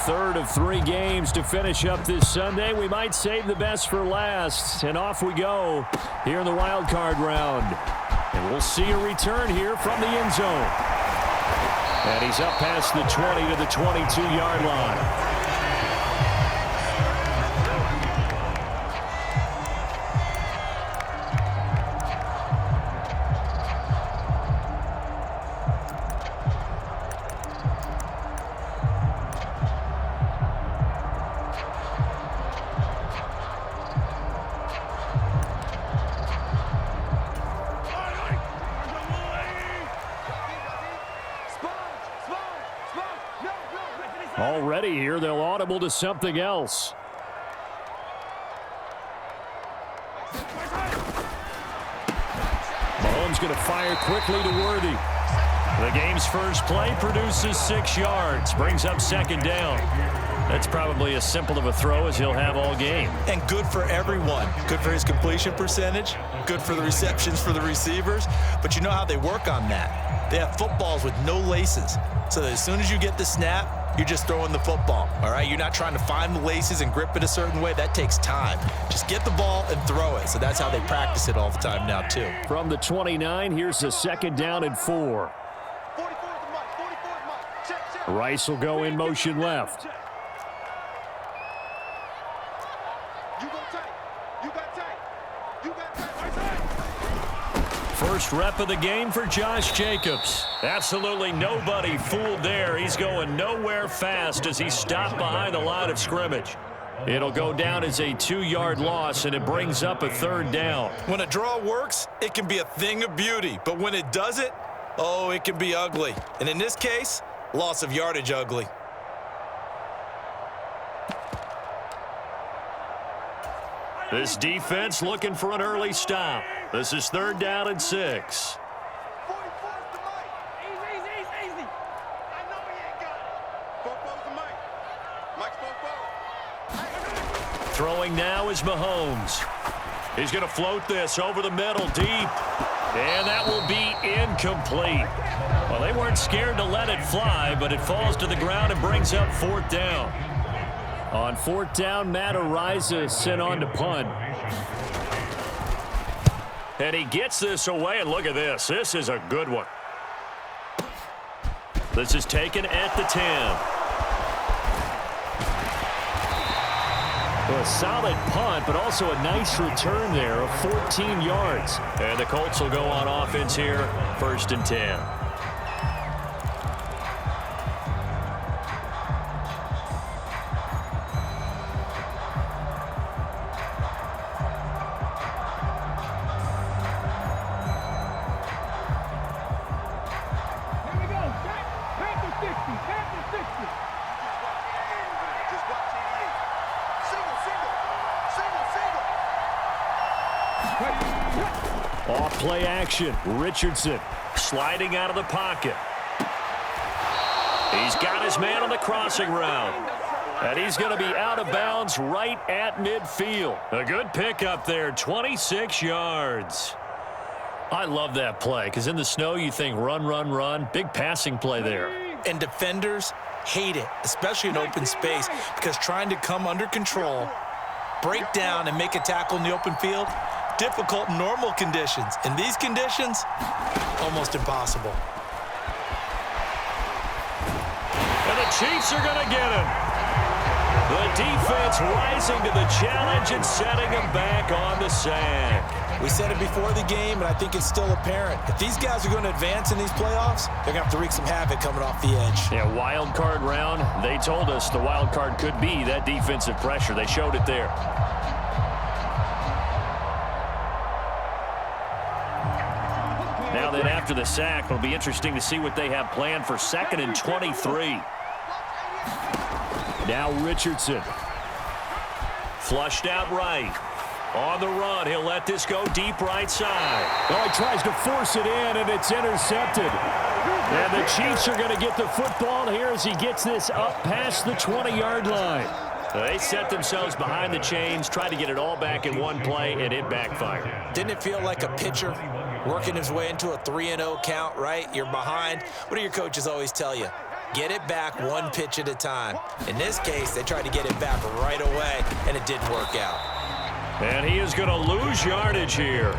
third of 3 games to finish up this Sunday. We might save the best for last. And off we go here in the wild card round. And we'll see a return here from the end zone. And he's up past the 20 to the 22-yard line. Already here, they'll audible to something else. Mahomes going to fire quickly to Worthy. The game's first play produces 6 yards, brings up second down. That's probably as simple of a throw as he'll have all game. And good for everyone. Good for his completion percentage, good for the receptions for the receivers. But you know how they work on that. They have footballs with no laces. So that as soon as you get the snap, you're just throwing the football, all right? You're not trying to find the laces and grip it a certain way. That takes time. Just get the ball and throw it. So that's how they practice it all the time now, too. From the 29, here's a second down and 4. Rice will go in motion left. First rep of the game for Josh Jacobs. Absolutely nobody fooled there. He's going nowhere fast as he stopped behind the line of scrimmage. It'll go down as a 2-yard loss, and it brings up a third down. When a draw works, it can be a thing of beauty. But when it doesn't, oh, it can be ugly. And in this case, loss of yardage ugly. This defense looking for an early stop. This is third down and 6. Throwing now is Mahomes. He's going to float this over the middle deep. And that will be incomplete. Well, they weren't scared to let it fly, but it falls to the ground and brings up fourth down. On fourth down, Matt Araiza sent on to punt. And he gets this away, and look at this. This is a good one. This is taken at the 10. Well, a solid punt, but also a nice return there of 14 yards. And the Colts will go on offense here, first and 10. Off play action. Richardson sliding out of the pocket. He's got his man on the crossing route. And he's going to be out of bounds right at midfield. A good pickup there, 26 yards. I love that play because in the snow you think run, run, run. Big passing play there. And defenders hate it, especially in open space, because trying to come under control, break down, and make a tackle in the open field, difficult in normal conditions. In these conditions, almost impossible. And the Chiefs are going to get him. The defense rising to the challenge and setting him back on the sack. We said it before the game, and I think it's still apparent. If these guys are going to advance in these playoffs, they're going to have to wreak some havoc coming off the edge. Yeah, wild card round. They told us the wild card could be that defensive pressure. They showed it there. Now then, after the sack, it'll be interesting to see what they have planned for second and 23. Now Richardson. Flushed out right. On the run, he'll let this go deep right side. Oh, he tries to force it in, and it's intercepted. And the Chiefs are going to get the football here as he gets this up past the 20-yard line. They set themselves behind the chains, tried to get it all back in one play, and it backfired. Didn't it feel like a pitcher working his way into a 3-0 count, right? You're behind. What do your coaches always tell you? Get it back one pitch at a time. In this case, they tried to get it back right away, and it didn't work out. And he is going to lose yardage here.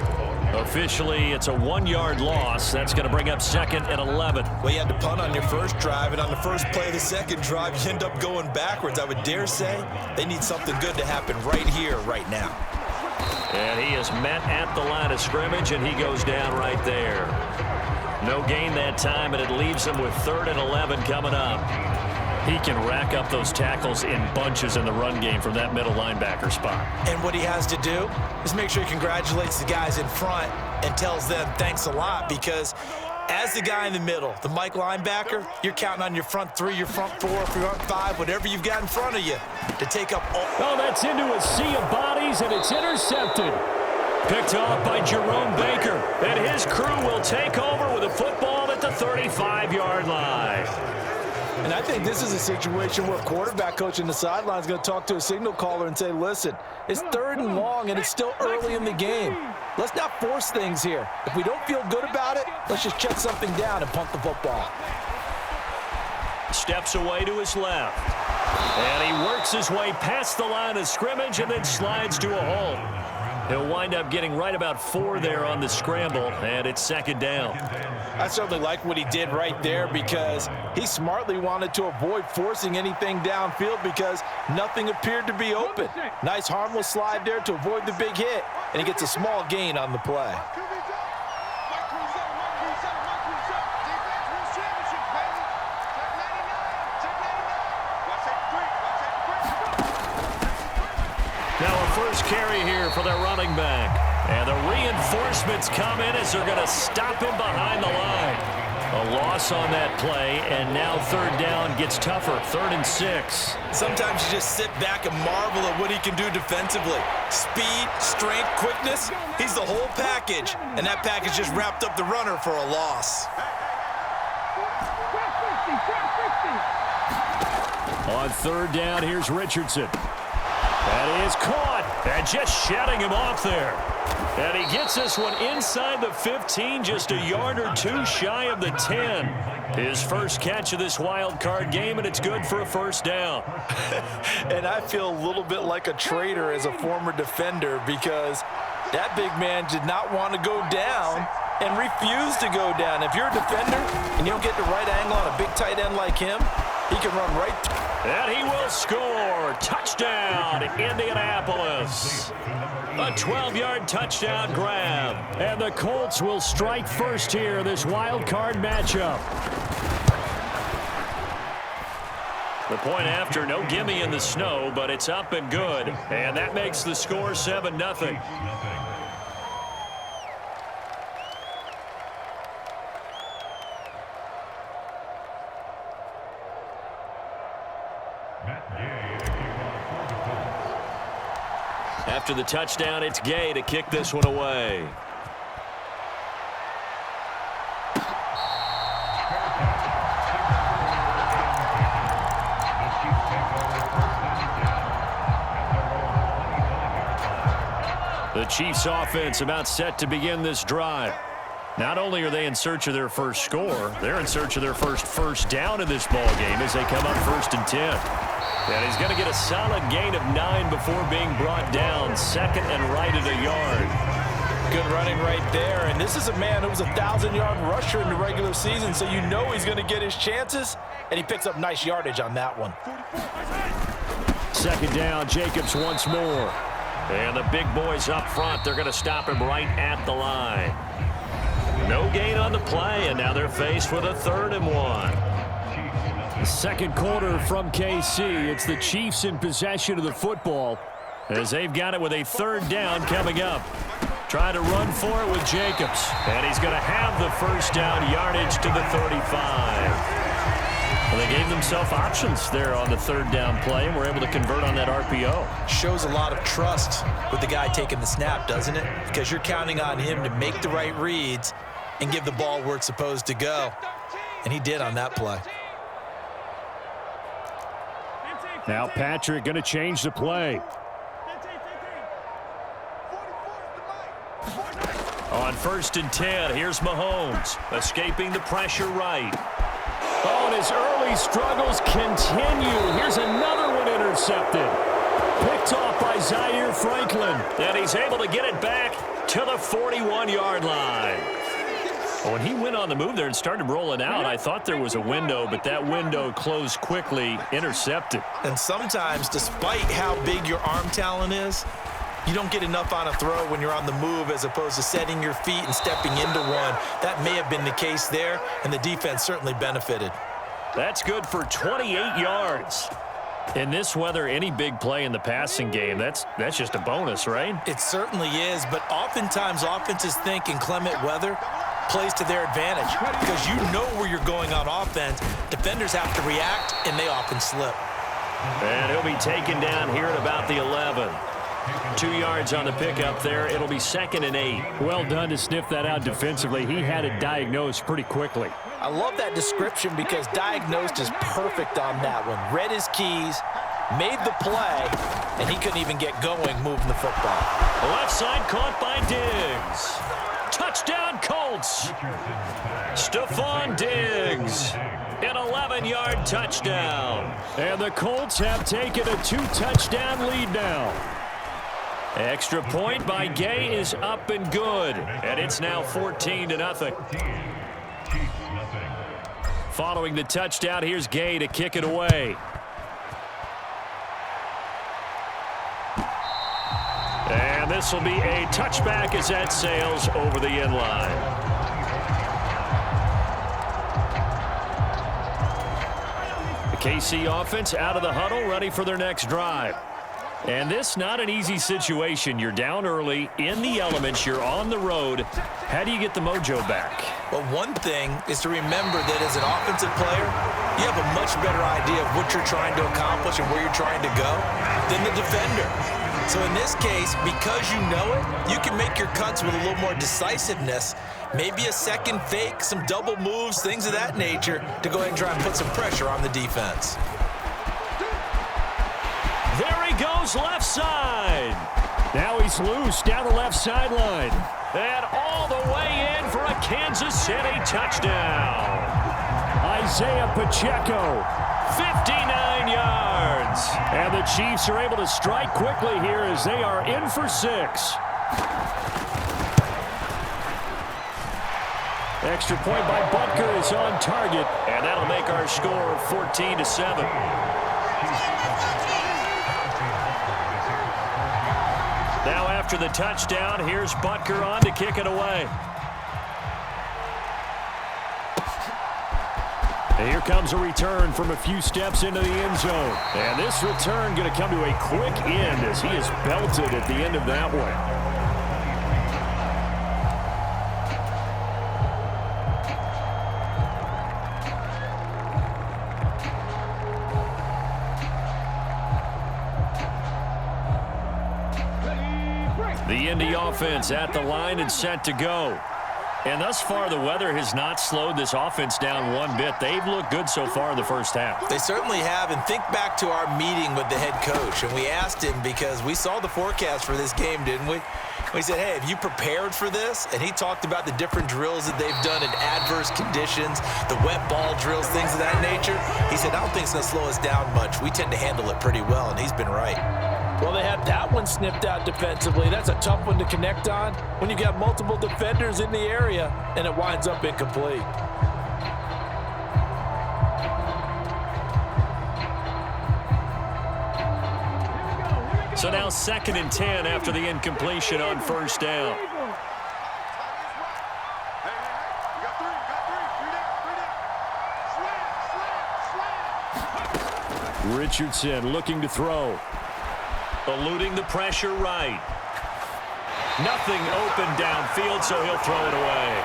Officially, it's a 1-yard loss. That's going to bring up 2nd and 11. Well, you had to punt on your first drive, and on the first play of the second drive, you end up going backwards. I would dare say they need something good to happen right here, right now. And he is met at the line of scrimmage, and he goes down right there. No gain that time, and it leaves him with 3rd and 11 coming up. He can rack up those tackles in bunches in the run game from that middle linebacker spot. And what he has to do is make sure he congratulates the guys in front and tells them thanks a lot, because as the guy in the middle, the Mike linebacker, you're counting on your front 3, your front 4, front 5, whatever you've got in front of you to take up all. Oh, that's into a sea of bodies, and it's intercepted. Picked off by Jerome Baker, and his crew will take over with a football at the 35-yard line. And I think this is a situation where a quarterback coach in the sideline is going to talk to a signal caller and say, listen, it's 3rd and long, and it's still early in the game. Let's not force things here. If we don't feel good about it, let's just check something down and punt the football. Steps away to his left. And he works his way past the line of scrimmage and then slides to a halt. He'll wind up getting right about 4 there on the scramble, and it's 2nd down. I certainly like what he did right there, because he smartly wanted to avoid forcing anything downfield because nothing appeared to be open. Nice harmless slide there to avoid the big hit, and he gets a small gain on the play. Now a first carry here for their running back. And the reinforcements come in as they're going to stop him behind the line. A loss on that play, and now 3rd down gets tougher, 3rd and 6. Sometimes you just sit back and marvel at what he can do defensively. Speed, strength, quickness, he's the whole package. And that package just wrapped up the runner for a loss. On 3rd down, here's Richardson. That is caught, and just shutting him off there. And he gets this one inside the 15, just a yard or 2 shy of the 10. His first catch of this wild card game, and it's good for a 1st down. And I feel a little bit like a traitor as a former defender, because that big man did not want to go down and refused to go down. If you're a defender and you don't get the right angle on a big tight end like him, he can run right through. And he will score. Touchdown, Indianapolis. A 12-yard touchdown grab. And the Colts will strike first here, this wild card matchup. The point after, no gimme in the snow, but it's up and good. And that makes the score 7-0. After the touchdown, it's Gay to kick this one away. The Chiefs offense about set to begin this drive. Not only are they in search of their first score, they're in search of their first down in this ball game as they come up 1st and 10. And he's going to get a solid gain of 9 before being brought down, 2nd and right at a yard. Good running right there. And this is a man who was a 1,000-yard rusher in the regular season, so you know he's going to get his chances, and he picks up nice yardage on that one. 2nd down, Jacobs once more. And the big boys up front, they're going to stop him right at the line. No gain on the play, and now they're faced with a 3rd and 1. Second quarter from KC. It's the Chiefs in possession of the football as they've got it with a 3rd down coming up. Trying to run for it with Jacobs. And he's going to have the 1st down yardage to the 35. Well, they gave themselves options there on the 3rd down play and were able to convert on that RPO. Shows a lot of trust with the guy taking the snap, doesn't it? Because you're counting on him to make the right reads and give the ball where it's supposed to go. And he did on that play. Now Patrick going to change the play. On 1st and 10, here's Mahomes, escaping the pressure right. Oh, and his early struggles continue. Here's another one intercepted. Picked off by Zaire Franklin. And he's able to get it back to the 41-yard line. When he went on the move there and started rolling out, I thought there was a window, but that window closed quickly, intercepted. And sometimes, despite how big your arm talent is, you don't get enough on a throw when you're on the move as opposed to setting your feet and stepping into one. That may have been the case there, and the defense certainly benefited. That's good for 28 yards. In this weather, any big play in the passing game, that's just a bonus, right? It certainly is, but oftentimes offenses think in clement weather plays to their advantage because you know where you're going on offense. Defenders have to react, and they often slip. And he'll be taken down here at about the 11. 2 yards on the pickup there. It'll be 2nd and 8. Well done to sniff that out defensively. He had it diagnosed pretty quickly. I love that description because diagnosed is perfect on that one. Read his keys, made the play, and he couldn't even get going moving the football. Left side caught by Diggs. Touchdown Colts. Stephon Diggs. An 11-yard touchdown. And the Colts have taken a 2-touchdown lead now. Extra point by Gay is up and good. And it's now 14-0. Following the touchdown, here's Gay to kick it away. And this will be a touchback as that sails over the end line. The KC offense out of the huddle, ready for their next drive. And this not an easy situation. You're down early, in the elements, you're on the road. How do you get the mojo back? Well, one thing is to remember that as an offensive player, you have a much better idea of what you're trying to accomplish and where you're trying to go than the defender. So in this case, because you know it, you can make your cuts with a little more decisiveness, maybe a second fake, some double moves, things of that nature, to go ahead and try and put some pressure on the defense. There he goes left side. Now he's loose down the left sideline. And all the way in for a Kansas City touchdown. Isaiah Pacheco, 59 yards. And the Chiefs are able to strike quickly here as they are in for 6. Extra point by Butker is on target. And that'll make our score 14-7. Now after the touchdown, here's Butker on to kick it away. And here comes a return from a few steps into the end zone. And this return going to come to a quick end as he is belted at the end of that one. The Indy offense at the line and set to go. And thus far, the weather has not slowed this offense down one bit. They've looked good so far in the first half. They certainly have. And think back to our meeting with the head coach. And we asked him because we saw the forecast for this game, didn't we? We said, hey, have you prepared for this? And he talked about the different drills that they've done in adverse conditions, the wet ball drills, things of that nature. He said, I don't think it's going to slow us down much. We tend to handle it pretty well, and he's been right. Well, they had that one snipped out defensively. That's a tough one to connect on when you got multiple defenders in the area and it winds up incomplete. So now 2nd and 10 after the incompletion on first down. Richardson looking to throw. Eluding the pressure right. Nothing open downfield, so he'll throw it away.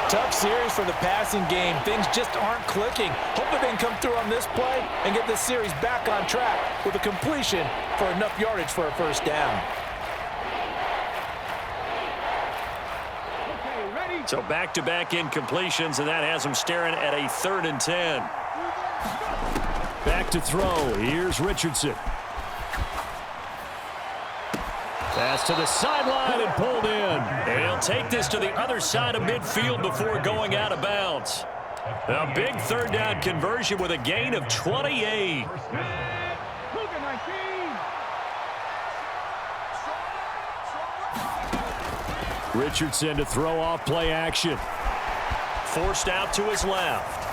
Tough series for the passing game. Things just aren't clicking. Hoping they can come through on this play and get this series back on track with a completion for enough yardage for a first down. So back-to-back incompletions, and that has them staring at a 3rd and 10. Back to throw. Here's Richardson. Pass to the sideline and pulled in. And he'll take this to the other side of midfield before going out of bounds. A big third down conversion with a gain of 28. Richardson to throw off play action. Forced out to his left.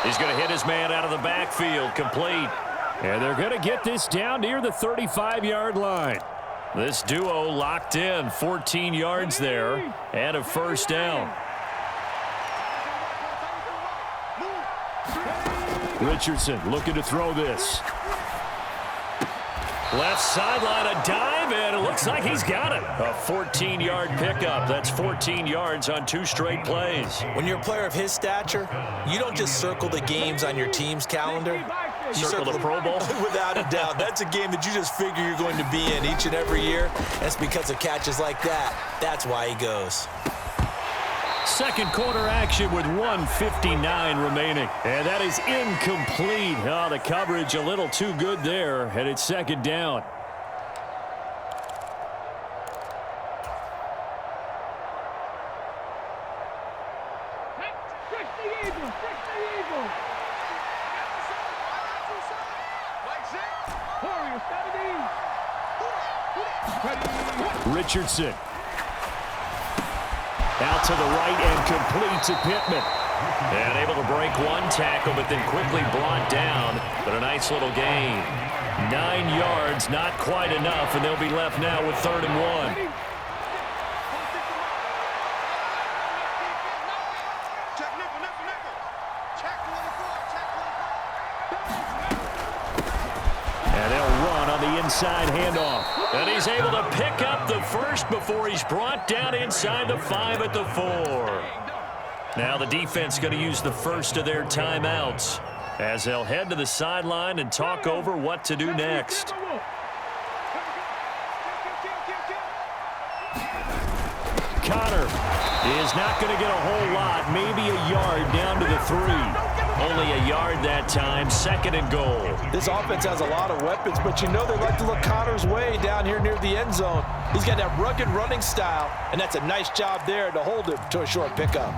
He's going to hit his man out of the backfield, complete. And they're going to get this down near the 35-yard line. This duo locked in, 14 yards there, and a first down. Richardson looking to throw this. Left sideline, a dive, and it looks like he's got it. A 14-yard pickup. That's 14 yards on 2 straight plays. When you're a player of his stature, you don't just circle the games on your team's calendar. You Circle the Pro Bowl? Without a doubt. That's a game that you just figure you're going to be in each and every year. That's because of catches like that. That's why he goes. Second quarter action with 1:59 remaining. And that is incomplete. Oh, the coverage a little too good there, and it's second down. Richardson. Out to the right and complete to Pittman. And able to break one tackle, but then quickly brought down. But a nice little gain. 9 yards, not quite enough, and they'll be left now with 3rd and 1. And they'll run on the inside handoff. And he's able to pick up the first before he's brought down inside the 5 at the 4. Now the defense going to use the first of their timeouts as they'll head to the sideline and talk over what to do next. Connor is not going to get a whole lot, maybe a yard down to the 3. Only a yard that time, 2nd and goal. This offense has a lot of weapons, but you know they like to look Connor's way down here near the end zone. He's got that rugged running style, and that's a nice job there to hold him to a short pickup.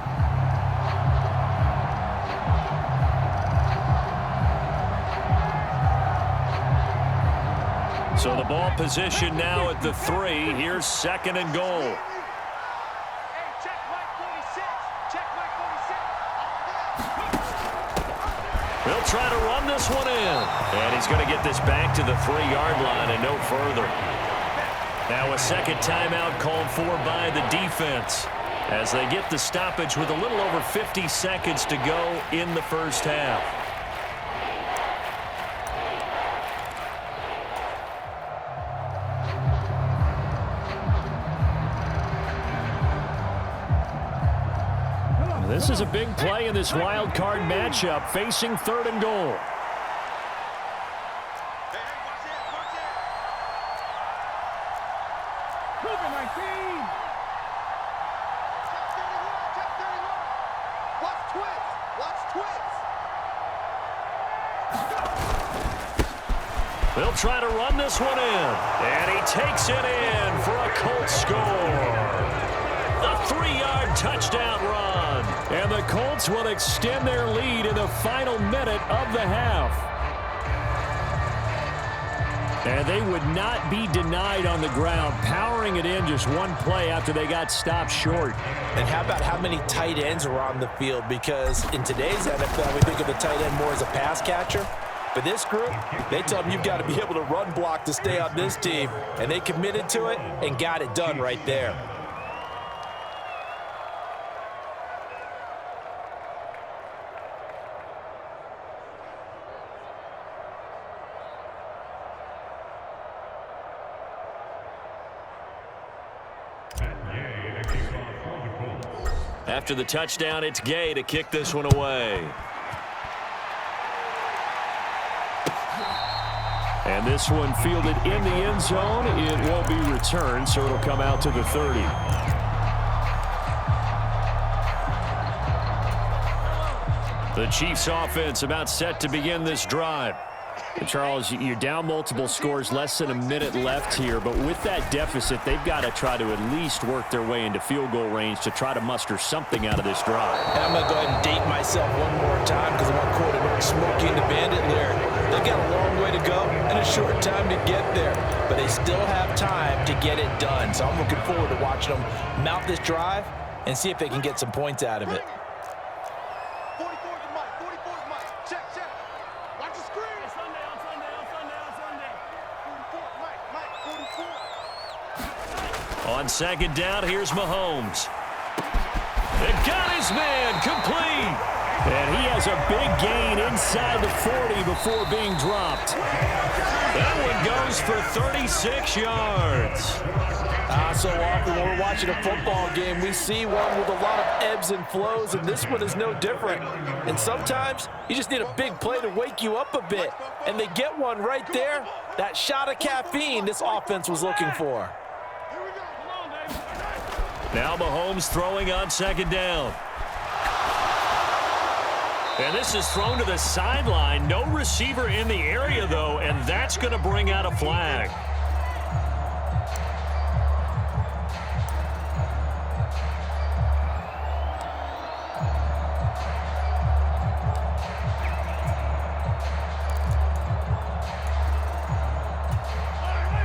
So the ball position now at the 3. Here's 2nd and goal. They'll try to run this one in. And he's going to get this back to the 3-yard line and no further. Now a second timeout called for by the defense as they get the stoppage with a little over 50 seconds to go in the first half. This is a big play in this wild card matchup, facing 3rd and goal. They'll try to run this one in, and he takes it in for a Colts score. A 3-yard touchdown run. And the Colts will extend their lead in the final minute of the half. And they would not be denied on the ground, powering it in just one play after they got stopped short. And how about how many tight ends are on the field? Because in today's NFL, we think of the tight end more as a pass catcher. But this group, they tell them you've got to be able to run block to stay on this team. And they committed to it and got it done right there. After the touchdown, it's Gay to kick this one away. And this one fielded in the end zone. It won't be returned, so it'll come out to the 30. The Chiefs offense about set to begin this drive. Charles, you're down multiple scores, less than a minute left here, but with that deficit, they've got to try to at least work their way into field goal range to try to muster something out of this drive. And I'm going to go ahead and date myself one more time because I want to quote Smokey and the Bandit lyric. They've got a long way to go and a short time to get there, but they still have time to get it done. So I'm looking forward to watching them mount this drive and see if they can get some points out of it. On second down, here's Mahomes. They've got his man complete. And he has a big gain inside the 40 before being dropped. That one goes for 36 yards. So often when we're watching a football game, we see one with a lot of ebbs and flows, and this one is no different. And sometimes you just need a big play to wake you up a bit. And they get one right there. That shot of caffeine this offense was looking for. Now Mahomes throwing on second down. And this is thrown to the sideline. No receiver in the area, though, and that's going to bring out a flag.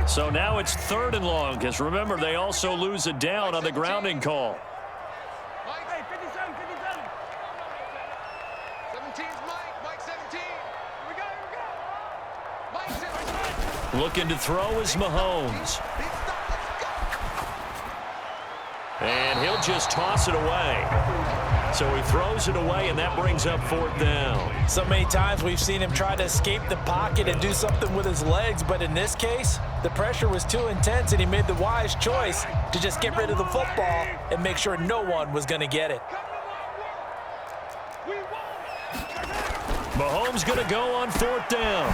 So now it's 3rd and long, because remember, they also lose a down on the grounding call. Hey, 57, 57. 17's Mike 17. Here we go, Mike 17. Looking to throw is Mahomes. And he'll just toss it away. So he throws it away, and that brings up 4th down. So many times we've seen him try to escape the pocket and do something with his legs, but in this case, the pressure was too intense, and he made the wise choice to just get rid of the football and make sure no one was going to get it. Mahomes going to go on 4th down.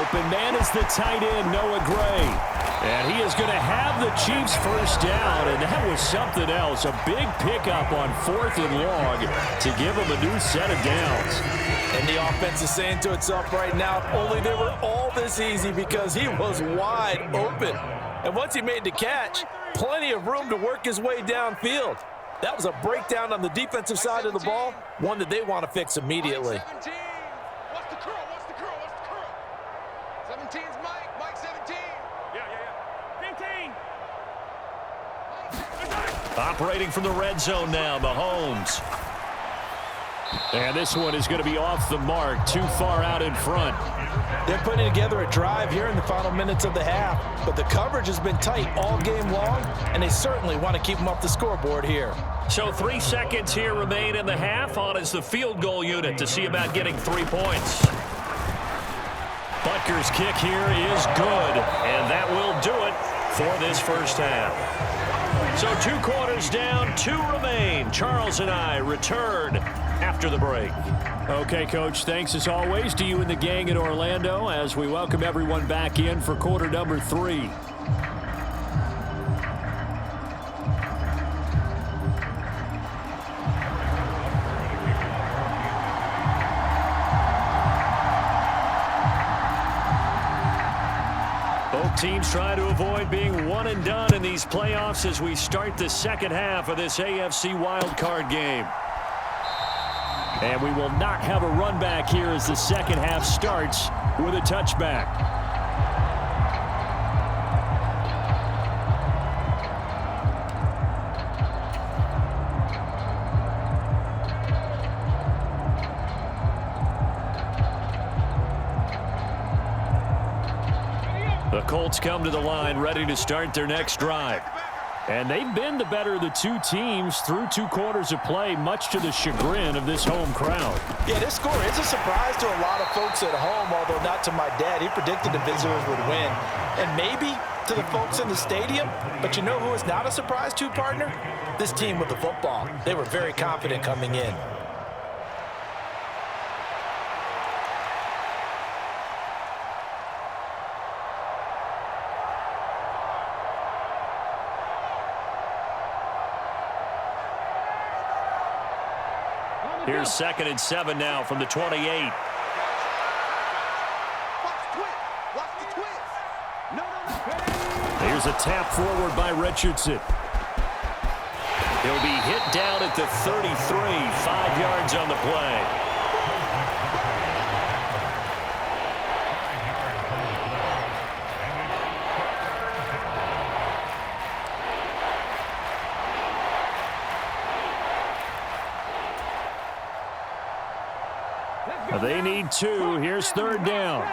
Open man is the tight end, Noah Gray. And he is going to have the Chiefs first down, and that was something else. A big pickup on 4th and long to give them a new set of downs. And the offense is saying to itself right now, if only they were all this easy, because he was wide open. And once he made the catch, plenty of room to work his way downfield. That was a breakdown on the defensive side of the ball, one that they want to fix immediately. 17. What's the curl? 17's Mike 17. Yeah. 15. Operating from the red zone now, Mahomes. And this one is going to be off the mark, too far out in front. They're putting together a drive here in the final minutes of the half, but the coverage has been tight all game long, and they certainly want to keep them off the scoreboard here. So 3 seconds here remain in the half. On is the field goal unit to see about getting 3 points. Butker's kick here is good, and that will do it for this first half. So 2 quarters down, 2 remain. Charles and I return after the break. Okay, Coach, thanks as always to you and the gang in Orlando as we welcome everyone back in for quarter number 3. Both teams trying to avoid being one and done in these playoffs as we start the second half of this AFC wildcard game. And we will not have a run back here as the second half starts with a touchback. The Colts come to the line ready to start their next drive. And they've been the better of the 2 teams through 2 quarters of play, much to the chagrin of this home crowd. Yeah, this score is a surprise to a lot of folks at home, although not to my dad. He predicted the visitors would win. And maybe to the folks in the stadium, but you know who is not a surprise to, partner? This team with the football. They were very confident coming in. Here's 2nd and 7 now from the 28. Here's a tap forward by Richardson. He'll be hit down at the 33, 5 yards on the play. They need 2. Here's 3rd down.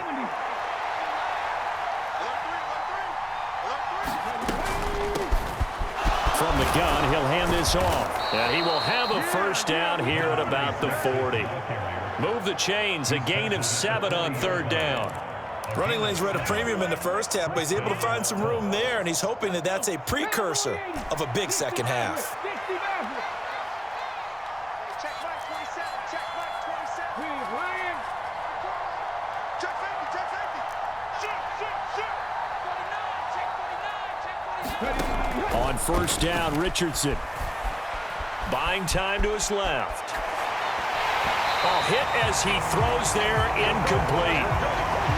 From the gun, he'll hand this off. And he will have a 1st down here at about the 40. Move the chains, a gain of 7 on 3rd down. Running lanes were at a premium in the first half, but he's able to find some room there, and he's hoping that that's a precursor of a big second half. On 1st down, Richardson. Buying time to his left. Hit as he throws there, incomplete.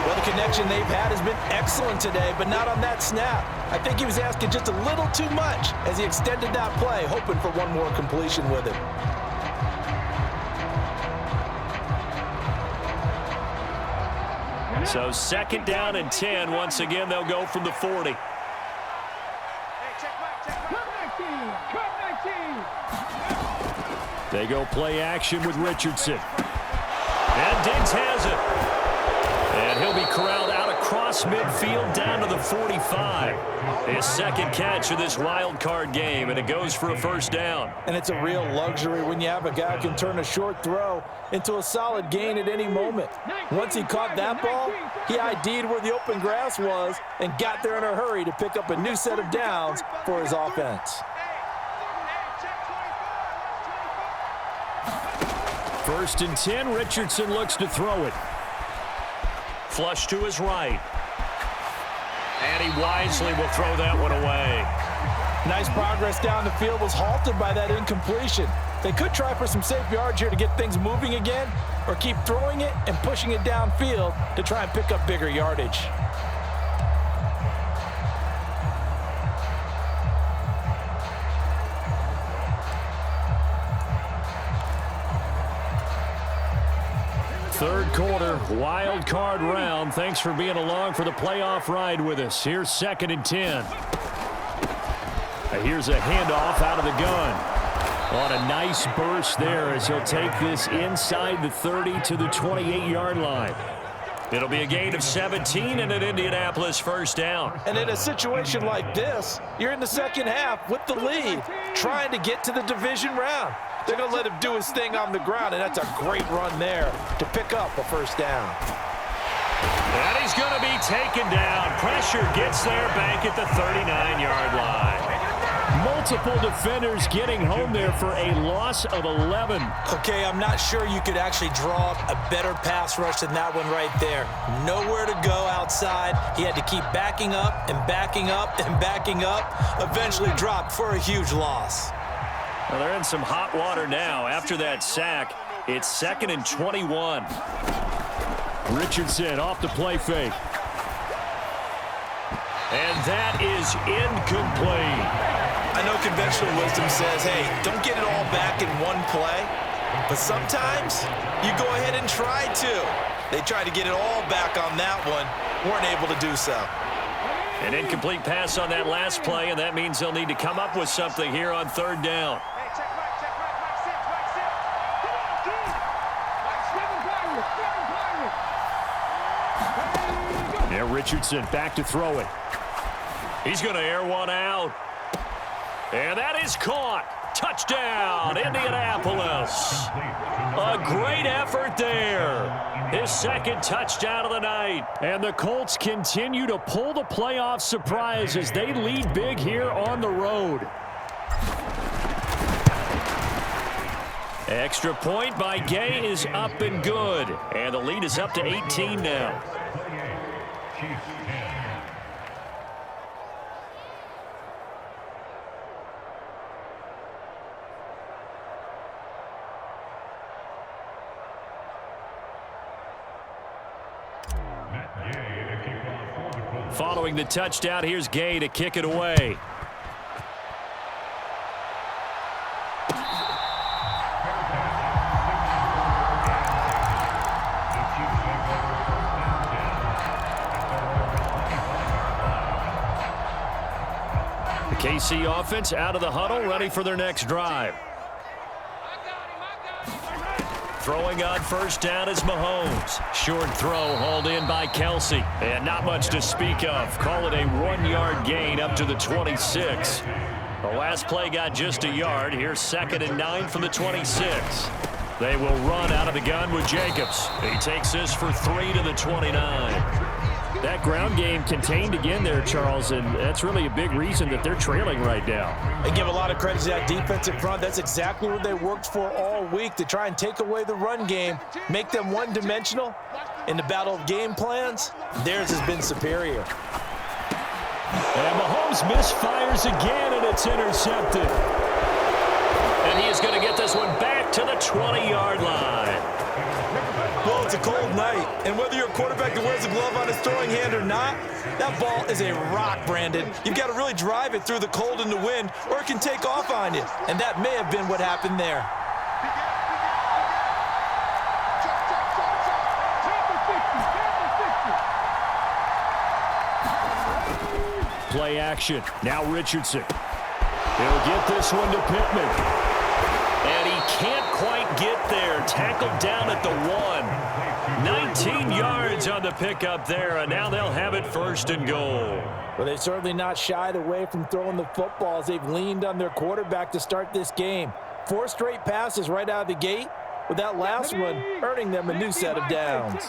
Well, the connection they've had has been excellent today, but not on that snap. I think he was asking just a little too much as he extended that play, hoping for one more completion with it. So 2nd down and 10. Once again, they'll go from the 40. They go play action with Richardson. And Diggs has it. And he'll be corralled out across midfield down to the 45. His 2nd catch of this wild card game, and it goes for a 1st down. And it's a real luxury when you have a guy who can turn a short throw into a solid gain at any moment. Once he caught that ball, he ID'd where the open grass was and got there in a hurry to pick up a new set of downs for his offense. 1st and 10, Richardson looks to throw it. Flush to his right. And he wisely will throw that one away. Nice progress down the field, was halted by that incompletion. They could try for some safe yards here to get things moving again, or keep throwing it and pushing it downfield to try and pick up bigger yardage. Third quarter, wild card round. Thanks for being along for the playoff ride with us. Here's 2nd and 10. Here's a handoff out of the gun. On a nice burst there as he'll take this inside the 30 to the 28-yard line. It'll be a gain of 17 and an Indianapolis 1st down. And in a situation like this, you're in the 2nd half with the lead, trying to get to the division round. They're going to let him do his thing on the ground, and that's a great run there to pick up a 1st down. And he's going to be taken down. Pressure gets there back at the 39-yard line. Multiple defenders getting home there for a loss of 11. Okay, I'm not sure you could actually draw up a better pass rush than that one right there. Nowhere to go outside. He had to keep backing up and backing up and backing up. Eventually dropped for a huge loss. Well, they're in some hot water now. After that sack, it's 2nd and 21. Richardson off the play fake. And that is incomplete. I know conventional wisdom says, hey, don't get it all back in one play. But sometimes you go ahead and try to. They tried to get it all back on that one. Weren't able to do so. An incomplete pass on that last play, and that means they'll need to come up with something here on 3rd down. Yeah, Richardson back to throw it. He's going to air one out. And that is caught. Touchdown, Indianapolis. A great effort there. His 2nd touchdown of the night. And the Colts continue to pull the playoff surprise as they lead big here on the road. Extra point by Gay is up and good. And the lead is up to 18 now. Following the touchdown, here's Gay to kick it away. The KC offense out of the huddle, ready for their next drive. Throwing on first down is Mahomes. Short throw hauled in by Kelsey. And not much to speak of. Call it a 1-yard gain up to the 26. The last play got just a yard. Here's 2nd and 9 from the 26. They will run out of the gun with Jacobs. He takes this for 3 to the 29. That ground game contained again there, Charles, and that's really a big reason that they're trailing right now. They give a lot of credit to that defensive front. That's exactly what they worked for all week, to try and take away the run game, make them one-dimensional. In the battle of game plans, theirs has been superior. And Mahomes misfires again, and it's intercepted. And he is going to get this one back to the 20-yard line. Well, it's a cold night, and whether you're a quarterback that wears a glove on his throwing hand or not, that ball is a rock, Brandon. You've got to really drive it through the cold and the wind, or it can take off on you, and that may have been what happened there. Play action. Now Richardson. He'll get this one to Pittman. And he can't quite get there. Tackled down at the 1. 19 yards on the pickup there, and now they'll have it 1st and goal. Well, they've certainly not shied away from throwing the football as they've leaned on their quarterback to start this game. 4 straight passes right out of the gate, with that last one earning them a new set of downs.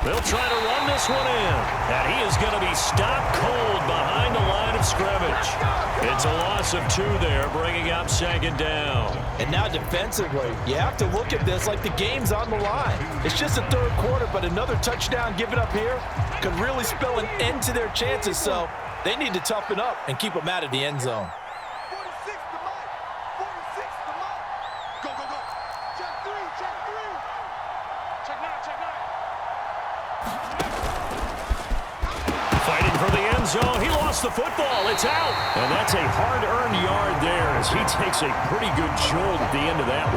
They'll try to run this one in, and he is going to be stopped cold behind the line of scrimmage. It's a loss of 2 there, bringing up 2nd down. And now defensively, you have to look at this like the game's on the line. It's just the 3rd quarter, but another touchdown given up here could really spell an end to their chances, so they need to toughen up and keep them out of the end zone. Zone. He lost the football. It's out. And that's a hard-earned yard there as he takes a pretty good jolt at the end of that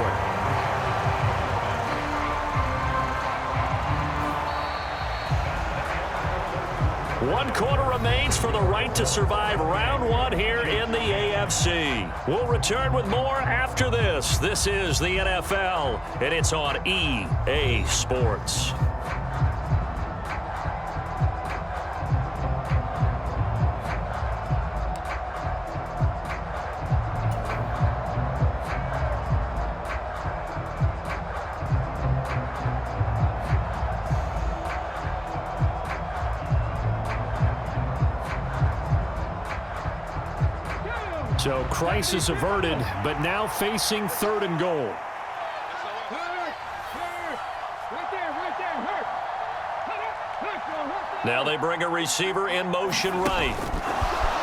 one. 1 quarter remains for the right to survive round 1 here in the AFC. We'll return with more after this. This is the NFL, and it's on EA Sports. So crisis averted, but now facing 3rd and goal. Now they bring a receiver in motion right.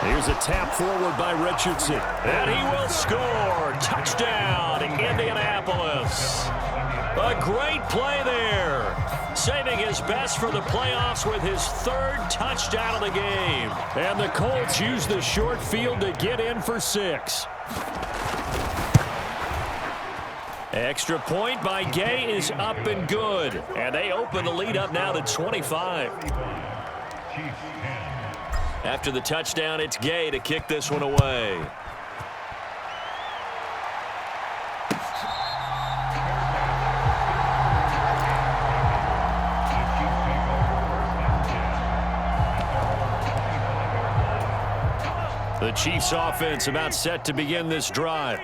Here's a tap forward by Richardson. And he will score. Touchdown, Indianapolis. A great play there. Saving his best for the playoffs with his 3rd touchdown of the game. And the Colts use the short field to get in for 6. Extra point by Gay is up and good. And they open the lead up now to 25. After the touchdown, it's Gay to kick this one away. The Chiefs offense about set to begin this drive.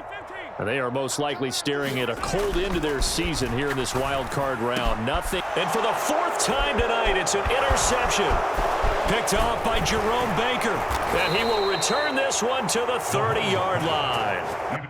They are most likely staring at a cold end to their season here in this wild card round. Nothing. And for the 4th time tonight, it's an interception. Picked off by Jerome Baker. And he will return this one to the 30-yard line.